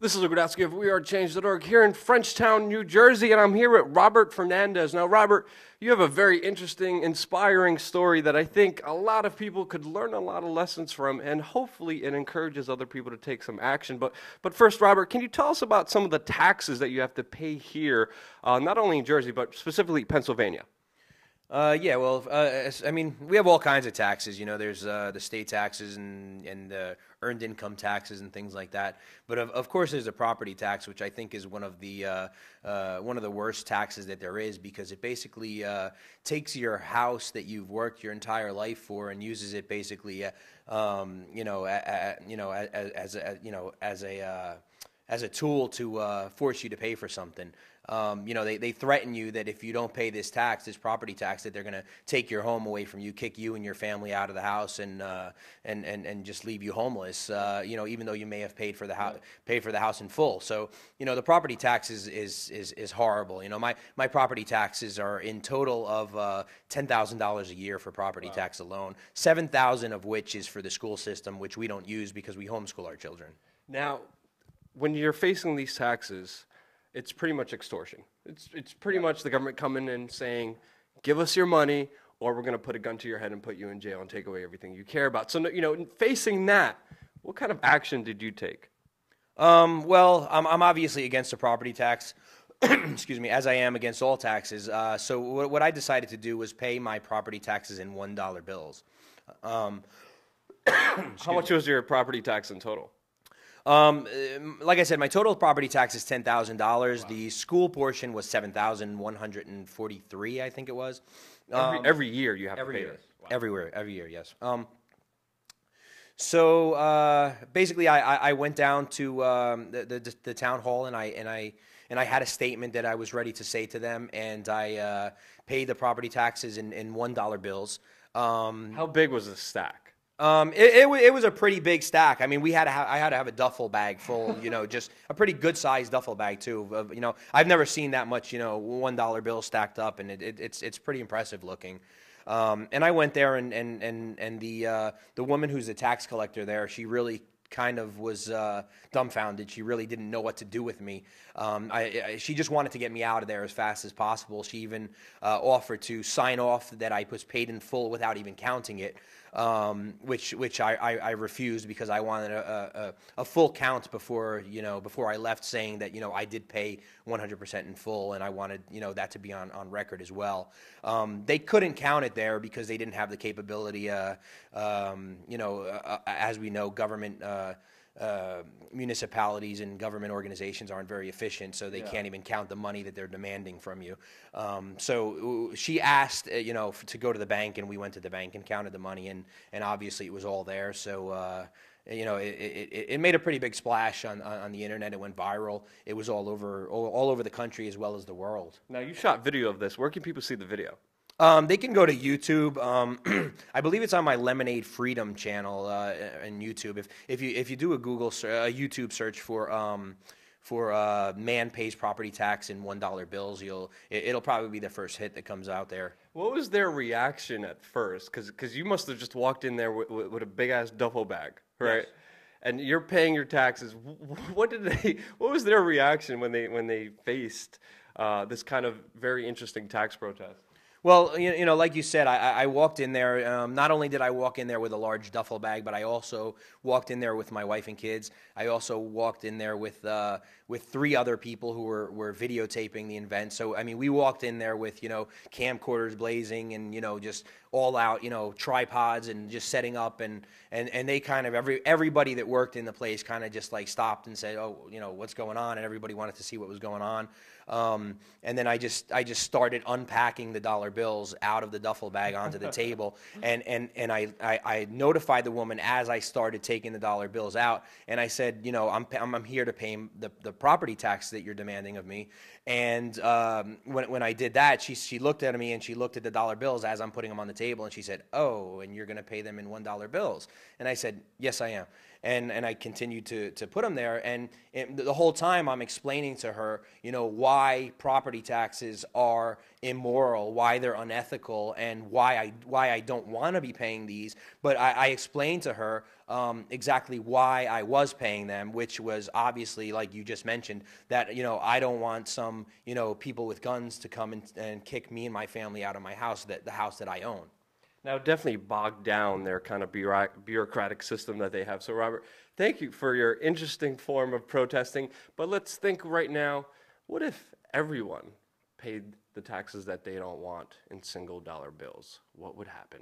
This is Luke Rudowski of WeAreChange.org here in Frenchtown, New Jersey, and I'm here with Robert Fernandez. Now, Robert, you have a very interesting, inspiring story that I think a lot of people could learn a lot of lessons from, and hopefully it encourages other people to take some action. But first, Robert, can you tell us about some of the taxes that you have to pay here, not only in Jersey, but specifically Pennsylvania? I mean, we have all kinds of taxes. You know, there's the state taxes and earned income taxes and things like that. But of course, there's a property tax, which I think is one of the worst taxes that there is, because it basically takes your house that you've worked your entire life for and uses it basically, as a tool to force you to pay for something. They threaten you that if you don't pay this tax, this property tax, that they're going to take your home away from you, kick you and your family out of the house, and just leave you homeless. Even though you may have paid for the house in full. So the property tax is horrible. My property taxes are in total of $10,000 a year for property tax alone. $7,000 of which is for the school system, which we don't use because we homeschool our children. Now, when you're facing these taxes, it's pretty much extortion. It's pretty much the government coming and saying, give us your money or we're going to put a gun to your head and put you in jail and take away everything you care about. So, facing that, what kind of action did you take? I'm obviously against the property tax, excuse me, as I am against all taxes. So what I decided to do was pay my property taxes in $1 bills. How much was your property tax in total? Like I said, my total property tax is $10,000. Wow. The school portion was $7,143, I think it was. Every year you have to pay this? Wow. Every year, yes. Basically, I went down to the town hall and I had a statement that I was ready to say to them, and I paid the property taxes in $1 bills. How big was the stack? It was a pretty big stack. I mean, I had to have a duffel bag full, just a pretty good sized duffel bag too. I've never seen that much, $1 bills stacked up, and it's pretty impressive looking. And I went there, and the woman who's the tax collector there, she really kind of was dumbfounded. She really didn't know what to do with me. She just wanted to get me out of there as fast as possible. She even offered to sign off that I was paid in full without even counting it, which I refused, because I wanted a full count before I left, saying that I did pay 100% in full, and I wanted that to be on record as well. They couldn't count it there because they didn't have the capability. As we know, government. Municipalities and government organizations aren't very efficient, so they can't even count the money that they're demanding from you. So she asked, to go to the bank, and we went to the bank and counted the money, and obviously it was all there. So it made a pretty big splash on the internet. It went viral. It was all over the country as well as the world. Now, you shot video of this. Where can people see the video? They can go to YouTube. I believe it's on my Lemonade Freedom channel in YouTube. If you do a YouTube search for man pays property tax in $1 bills, it'll probably be the first hit that comes out there. What was their reaction at first? Because you must have just walked in there with a big ass duffel bag, right? Yes. And you're paying your taxes. What was their reaction when they faced this kind of very interesting tax protest? Well, like you said, I walked in there. Not only did I walk in there with a large duffel bag, but I also walked in there with my wife and kids. I also walked in there with 3 other people who were videotaping the event. So, I mean, we walked in there with, camcorders blazing and, just all out, tripods and just setting up. And they kind of, everybody that worked in the place kind of just like stopped and said, oh, what's going on? And everybody wanted to see what was going on. And then I just started unpacking the dollar bills out of the duffel bag onto the table, and I notified the woman as I started taking the dollar bills out, and I said, I'm here to pay the property tax that you're demanding of me. And when I did that, she looked at me and she looked at the dollar bills as I'm putting them on the table, and she said, oh, and you're going to pay them in $1 bills? And I said, yes, I am. and I continued to put them there. And the whole time I'm explaining to her, why property taxes are immoral, why they're unethical, and why I don't want to be paying these. But I explained to her exactly why I was paying them, which was obviously, like you just mentioned, that I don't want some people with guns to come and kick me and my family out of my house, the house that I own. Now, definitely bogged down their kind of bureaucratic system that they have. So, Robert, thank you for your interesting form of protesting. But let's think right now, what if everyone paid the taxes that they don't want in single dollar bills? What would happen?